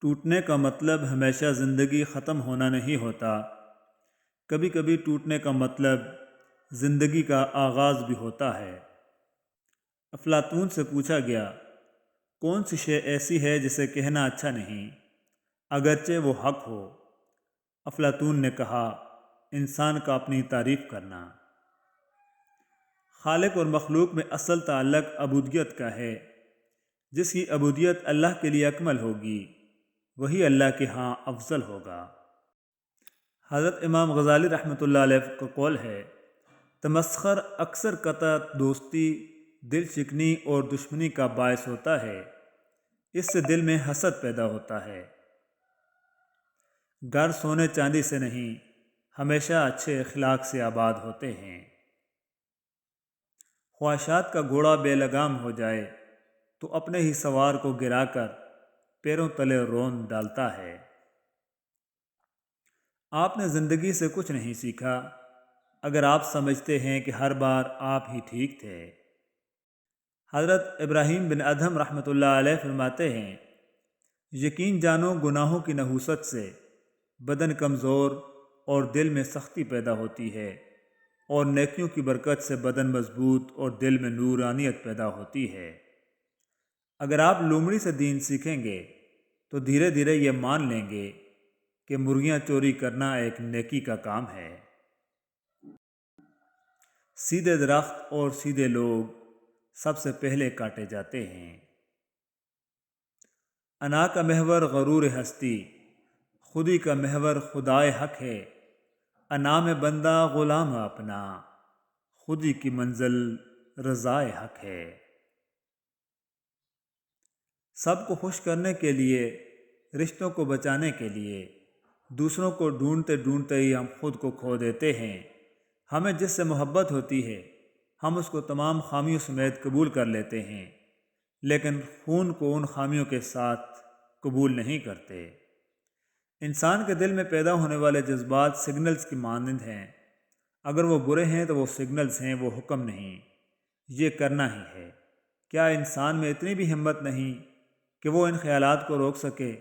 ٹوٹنے کا مطلب ہمیشہ زندگی ختم ہونا نہیں ہوتا۔ کبھی کبھی ٹوٹنے کا مطلب زندگی کا آغاز بھی ہوتا ہے۔ افلاطون سے پوچھا گیا، کون سی شے ایسی ہے جسے کہنا اچھا نہیں اگرچہ وہ حق ہو؟ افلاطون نے کہا، انسان کا اپنی تعریف کرنا۔ خالق اور مخلوق میں اصل تعلق عبودیت کا ہے۔ جس کی عبودیت اللہ کے لیے اکمل ہوگی وہی اللہ کے ہاں افضل ہوگا۔ حضرت امام غزالی رحمۃ اللہ علیہ کا قول ہے، تمسخر اکثر قطع دوستی، دل شکنی اور دشمنی کا باعث ہوتا ہے۔ اس سے دل میں حسد پیدا ہوتا ہے۔ گھر سونے چاندی سے نہیں، ہمیشہ اچھے اخلاق سے آباد ہوتے ہیں۔ خواہشات کا گھوڑا بے لگام ہو جائے تو اپنے ہی سوار کو گرا کر پیروں تلے رون ڈالتا ہے۔ آپ نے زندگی سے کچھ نہیں سیکھا اگر آپ سمجھتے ہیں کہ ہر بار آپ ہی ٹھیک تھے۔ حضرت ابراہیم بن ادھم رحمۃ اللہ علیہ فرماتے ہیں، یقین جانو گناہوں کی نحوست سے بدن کمزور اور دل میں سختی پیدا ہوتی ہے، اور نیکیوں کی برکت سے بدن مضبوط اور دل میں نورانیت پیدا ہوتی ہے۔ اگر آپ لومڑی سے دین سیکھیں گے تو دھیرے دھیرے یہ مان لیں گے کہ مرغیاں چوری کرنا ایک نیکی کا کام ہے۔ سیدھے درخت اور سیدھے لوگ سب سے پہلے کاٹے جاتے ہیں۔ انا کا محور غرور ہستی، خودی کا محور خدائے حق ہے۔ انا میں بندہ غلام اپنا، خودی کی منزل رضائے حق ہے۔ سب کو خوش کرنے کے لیے، رشتوں کو بچانے کے لیے، دوسروں کو ڈھونڈتے ڈھونڈتے ہی ہم خود کو کھو دیتے ہیں۔ ہمیں جس سے محبت ہوتی ہے ہم اس کو تمام خامیوں سمیت قبول کر لیتے ہیں، لیکن خون کو ان خامیوں کے ساتھ قبول نہیں کرتے۔ انسان کے دل میں پیدا ہونے والے جذبات سگنلز کی مانند ہیں۔ اگر وہ برے ہیں تو وہ سگنلز ہیں، وہ حکم نہیں۔ یہ کرنا ہی ہے۔ کیا انسان میں اتنی بھی ہمت نہیں کہ وہ ان خیالات کو روک سکے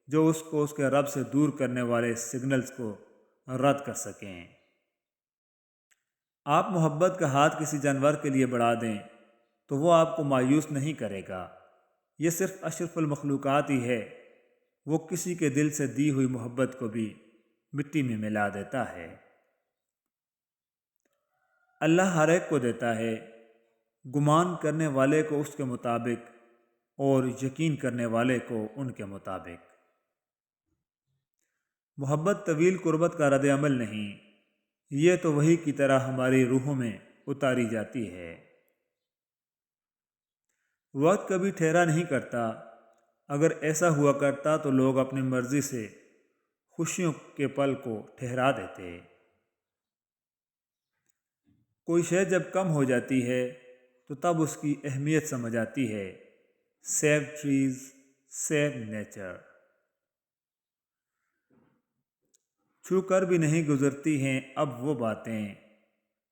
جو اس کو اس کے رب سے دور کرنے والے سگنلز کو رد کر سکیں؟ آپ محبت کا ہاتھ کسی جانور کے لیے بڑھا دیں تو وہ آپ کو مایوس نہیں کرے گا۔ یہ صرف اشرف المخلوقات ہی ہے، وہ کسی کے دل سے دی ہوئی محبت کو بھی مٹی میں ملا دیتا ہے۔ اللہ ہر ایک کو دیتا ہے، گمان کرنے والے کو اس کے مطابق اور یقین کرنے والے کو ان کے مطابق۔ محبت طویل قربت کا رد عمل نہیں، یہ تو وحی کی طرح ہماری روحوں میں اتاری جاتی ہے۔ وقت کبھی ٹھہرا نہیں کرتا، اگر ایسا ہوا کرتا تو لوگ اپنی مرضی سے خوشیوں کے پل کو ٹھہرا دیتے۔ کوئی شے جب کم ہو جاتی ہے تو تب اس کی اہمیت سمجھ آتی ہے۔ Save trees, save nature. چھو کر بھی نہیں گزرتی ہیں اب وہ باتیں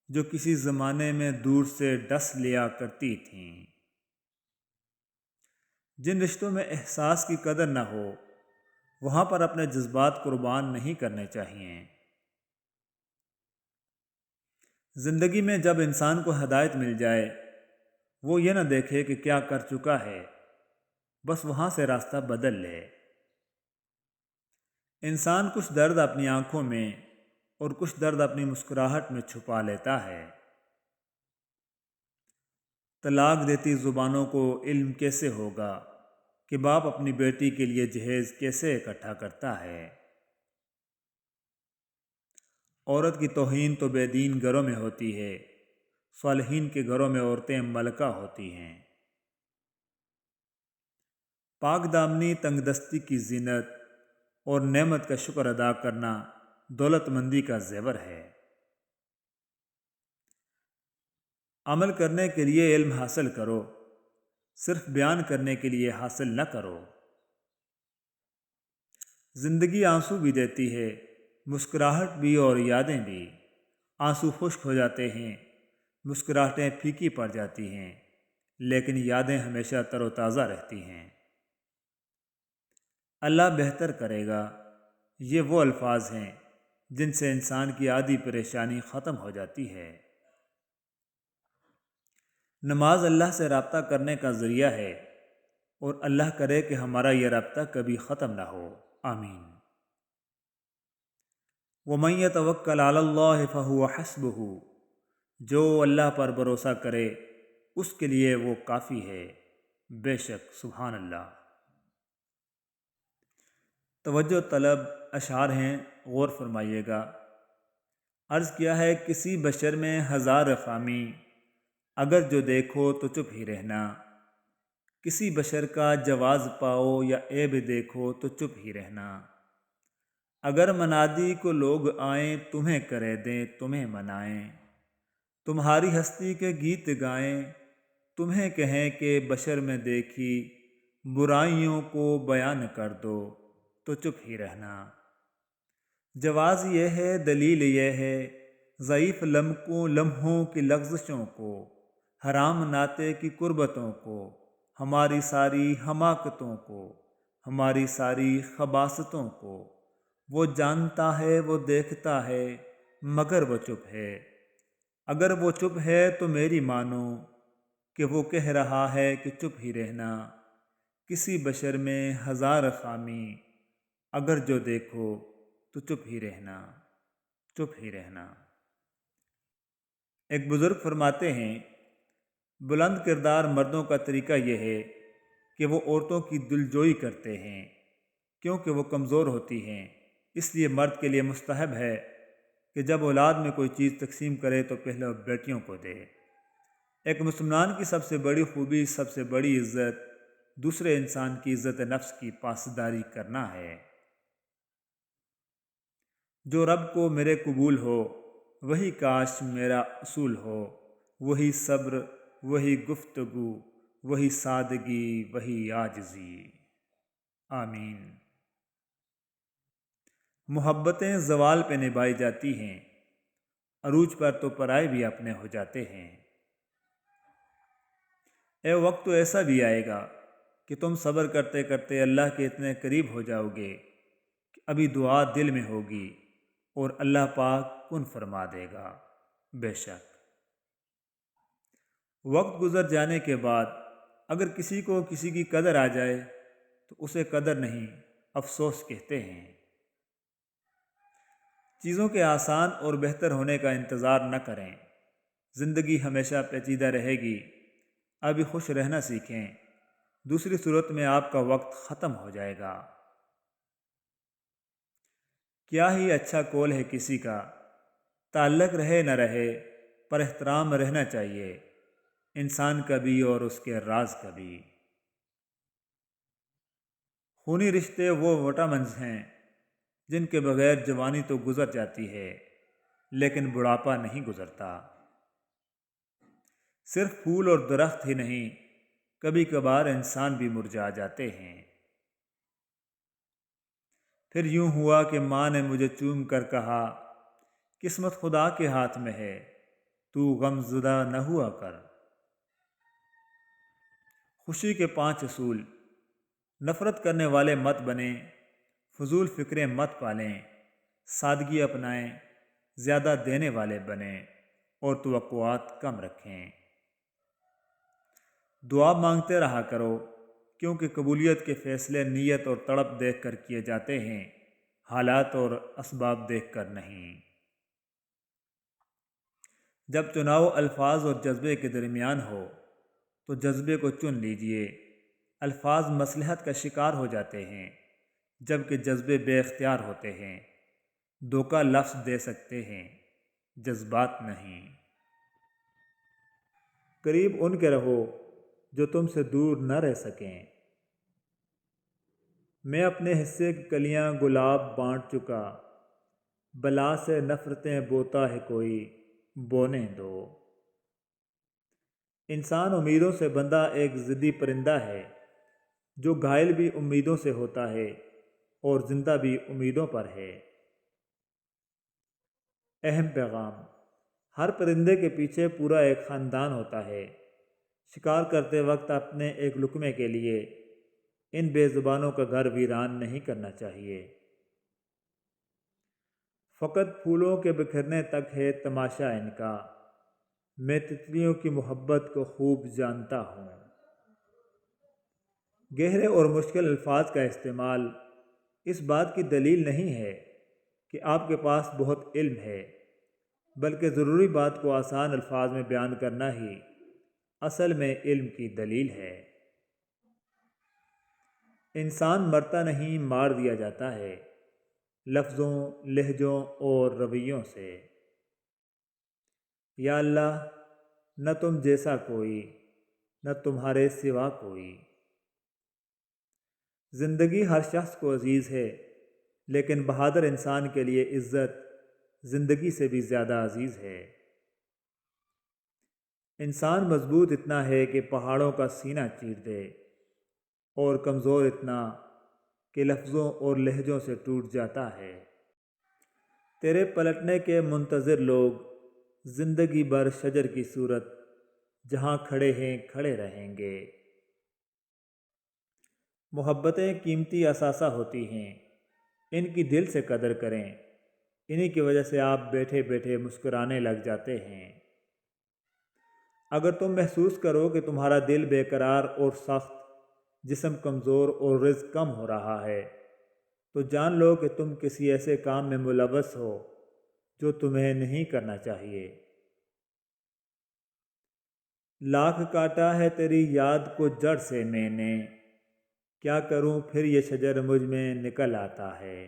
جو کسی زمانے میں دور سے ڈس لیا کرتی تھیں۔ جن رشتوں میں احساس کی قدر نہ ہو وہاں پر اپنے جذبات قربان نہیں کرنے چاہیے۔ زندگی میں جب انسان کو ہدایت مل جائے وہ یہ نہ دیکھے کہ کیا کر چکا ہے، بس وہاں سے راستہ بدل لے۔ انسان کچھ درد اپنی آنکھوں میں اور کچھ درد اپنی مسکراہٹ میں چھپا لیتا ہے۔ طلاق دیتی زبانوں کو علم کیسے ہوگا کہ باپ اپنی بیٹی کے لیے جہیز کیسے اکٹھا کرتا ہے۔ عورت کی توہین تو بے دین گھروں میں ہوتی ہے، صالحین کے گھروں میں عورتیں ملکہ ہوتی ہیں۔ پاک دامنی تنگ دستی کی زینت اور نعمت کا شکر ادا کرنا دولت مندی کا زیور ہے۔ عمل کرنے کے لیے علم حاصل کرو، صرف بیان کرنے کے لیے حاصل نہ کرو۔ زندگی آنسو بھی دیتی ہے، مسکراہٹ بھی اور یادیں بھی۔ آنسو خشک ہو جاتے ہیں، مسکراہٹیں پھیکی پڑ جاتی ہیں، لیکن یادیں ہمیشہ تر و تازہ رہتی ہیں۔ اللہ بہتر کرے گا۔ یہ وہ الفاظ ہیں جن سے انسان کی آدھی پریشانی ختم ہو جاتی ہے۔ نماز اللہ سے رابطہ کرنے کا ذریعہ ہے، اور اللہ کرے کہ ہمارا یہ رابطہ کبھی ختم نہ ہو، آمین۔ وَمَن يَتَوَكَّلْ عَلَى اللَّهِ فَهُوَ حَسْبُهُ، جو اللہ پر بھروسہ کرے اس کے لیے وہ کافی ہے، بے شک سبحان اللہ۔ توجہ طلب اشعار ہیں، غور فرمائیے گا۔ عرض کیا ہے کسی بشر میں ہزار خامی، اگر جو دیکھو تو چپ ہی رہنا۔ کسی بشر کا جواز پاؤ یا عیب دیکھو تو چپ ہی رہنا۔ اگر منادی کو لوگ آئیں تمہیں کرے دیں تمہیں منائیں، تمہاری ہستی کے گیت گائیں، تمہیں کہیں کہ بشر میں دیکھی برائیوں کو بیان کر دو تو چپ ہی رہنا۔ جواز یہ ہے، دلیل یہ ہے، ضعیف لمحوں کی لغزشوں کو، حرام ناطے کی قربتوں کو، ہماری ساری حماقتوں کو، ہماری ساری خباثتوں کو۔ وہ جانتا ہے، وہ دیکھتا ہے، مگر وہ چپ ہے۔ اگر وہ چپ ہے تو میری مانو کہ وہ کہہ رہا ہے کہ چپ ہی رہنا۔ کسی بشر میں ہزار خامی، اگر جو دیکھو تو چپ ہی رہنا، چپ ہی رہنا۔ ایک بزرگ فرماتے ہیں بلند کردار مردوں کا طریقہ یہ ہے کہ وہ عورتوں کی دلجوئی کرتے ہیں، کیونکہ وہ کمزور ہوتی ہیں۔ اس لیے مرد کے لیے مستحب ہے کہ جب اولاد میں کوئی چیز تقسیم کرے تو پہلے وہ بیٹیوں کو دے۔ ایک مسلمان کی سب سے بڑی خوبی، سب سے بڑی عزت دوسرے انسان کی عزت نفس کی پاسداری کرنا ہے۔ جو رب کو میرے قبول ہو وہی کاش میرا اصول ہو، وہی صبر، وہی گفتگو، وہی سادگی، وہی عاجزی، آمین۔ محبتیں زوال پہ نبھائی جاتی ہیں، عروج پر تو پرائے بھی اپنے ہو جاتے ہیں۔ اے وقت تو ایسا بھی آئے گا کہ تم صبر کرتے کرتے اللہ کے اتنے قریب ہو جاؤ گے کہ ابھی دعا دل میں ہوگی اور اللہ پاک کن فرما دے گا، بے شک۔ وقت گزر جانے کے بعد اگر کسی کو کسی کی قدر آ جائے تو اسے قدر نہیں، افسوس کہتے ہیں۔ چیزوں کے آسان اور بہتر ہونے کا انتظار نہ کریں، زندگی ہمیشہ پیچیدہ رہے گی۔ ابھی خوش رہنا سیکھیں، دوسری صورت میں آپ کا وقت ختم ہو جائے گا۔ کیا ہی اچھا قول ہے کسی کا، تعلق رہے نہ رہے پر احترام رہنا چاہیے، انسان کا بھی اور اس کے راز کا بھی۔ خونی رشتے وہ وٹامنز ہیں جن کے بغیر جوانی تو گزر جاتی ہے لیکن بڑھاپا نہیں گزرتا۔ صرف پھول اور درخت ہی نہیں، کبھی کبھار انسان بھی مرجھا جاتے ہیں۔ پھر یوں ہوا کہ ماں نے مجھے چوم کر کہا، قسمت خدا کے ہاتھ میں ہے، تو غم زدہ نہ ہوا کر۔ خوشی کے 5 اصول۔ نفرت کرنے والے مت بنیں، فضول فکریں مت پالیں، سادگی اپنائیں، زیادہ دینے والے بنیں اور توقعات کم رکھیں۔ دعا مانگتے رہا کرو، کیونکہ قبولیت کے فیصلے نیت اور تڑپ دیکھ کر کیے جاتے ہیں، حالات اور اسباب دیکھ کر نہیں۔ جب چناؤ الفاظ اور جذبے کے درمیان ہو تو جذبے کو چن لیجئے۔ الفاظ مصلحت کا شکار ہو جاتے ہیں جبکہ جذبے بے اختیار ہوتے ہیں۔ دھوکہ لفظ دے سکتے ہیں، جذبات نہیں۔ قریب ان کے رہو جو تم سے دور نہ رہ سکیں۔ میں اپنے حصے کی کلیاں گلاب بانٹ چکا، بلا سے نفرتیں بوتا ہے کوئی، بونے دو۔ انسان امیدوں سے بندھا ایک ضدی پرندہ ہے جو گھائل بھی امیدوں سے ہوتا ہے اور زندہ بھی امیدوں پر ہے۔ اہم پیغام: ہر پرندے کے پیچھے پورا ایک خاندان ہوتا ہے۔ شکار کرتے وقت اپنے ایک لقمے کے لیے ان بے زبانوں کا گھر ویران نہیں کرنا چاہیے۔ فقط پھولوں کے بکھرنے تک ہے تماشا ان کا، میں تتلیوں کی محبت کو خوب جانتا ہوں۔ گہرے اور مشکل الفاظ کا استعمال اس بات کی دلیل نہیں ہے کہ آپ کے پاس بہت علم ہے، بلکہ ضروری بات کو آسان الفاظ میں بیان کرنا ہی اصل میں علم کی دلیل ہے۔ انسان مرتا نہیں، مار دیا جاتا ہے، لفظوں، لہجوں اور رویوں سے۔ یا اللہ، نہ تم جیسا کوئی، نہ تمہارے سوا کوئی۔ زندگی ہر شخص کو عزیز ہے، لیکن بہادر انسان کے لیے عزت زندگی سے بھی زیادہ عزیز ہے۔ انسان مضبوط اتنا ہے کہ پہاڑوں کا سینہ چیر دے، اور کمزور اتنا کہ لفظوں اور لہجوں سے ٹوٹ جاتا ہے۔ تیرے پلٹنے کے منتظر لوگ زندگی بھر شجر کی صورت جہاں کھڑے ہیں کھڑے رہیں گے۔ محبتیں قیمتی اثاثہ ہوتی ہیں، ان کی دل سے قدر کریں، انہی کی وجہ سے آپ بیٹھے بیٹھے مسکرانے لگ جاتے ہیں۔ اگر تم محسوس کرو کہ تمہارا دل بے قرار اور سخت، جسم کمزور اور رزق کم ہو رہا ہے، تو جان لو کہ تم کسی ایسے کام میں ملوث ہو جو تمہیں نہیں کرنا چاہیے۔ لاکھ کاٹا ہے تیری یاد کو جڑ سے میں نے، کیا کروں پھر یہ شجر مجھ میں نکل آتا ہے۔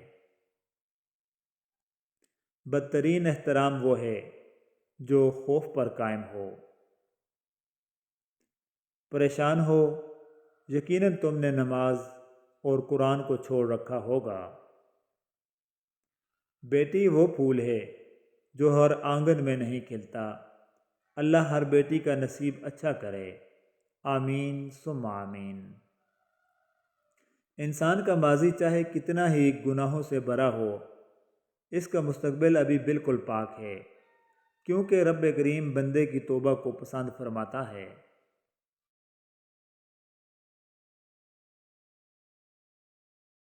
بدترین احترام وہ ہے جو خوف پر قائم ہو۔ پریشان ہو، یقیناً تم نے نماز اور قرآن کو چھوڑ رکھا ہوگا۔ بیٹی وہ پھول ہے جو ہر آنگن میں نہیں کھلتا، اللہ ہر بیٹی کا نصیب اچھا کرے، آمین ثم آمین۔ انسان کا ماضی چاہے کتنا ہی گناہوں سے بھرا ہو، اس کا مستقبل ابھی بالکل پاک ہے، کیونکہ رب کریم بندے کی توبہ کو پسند فرماتا ہے۔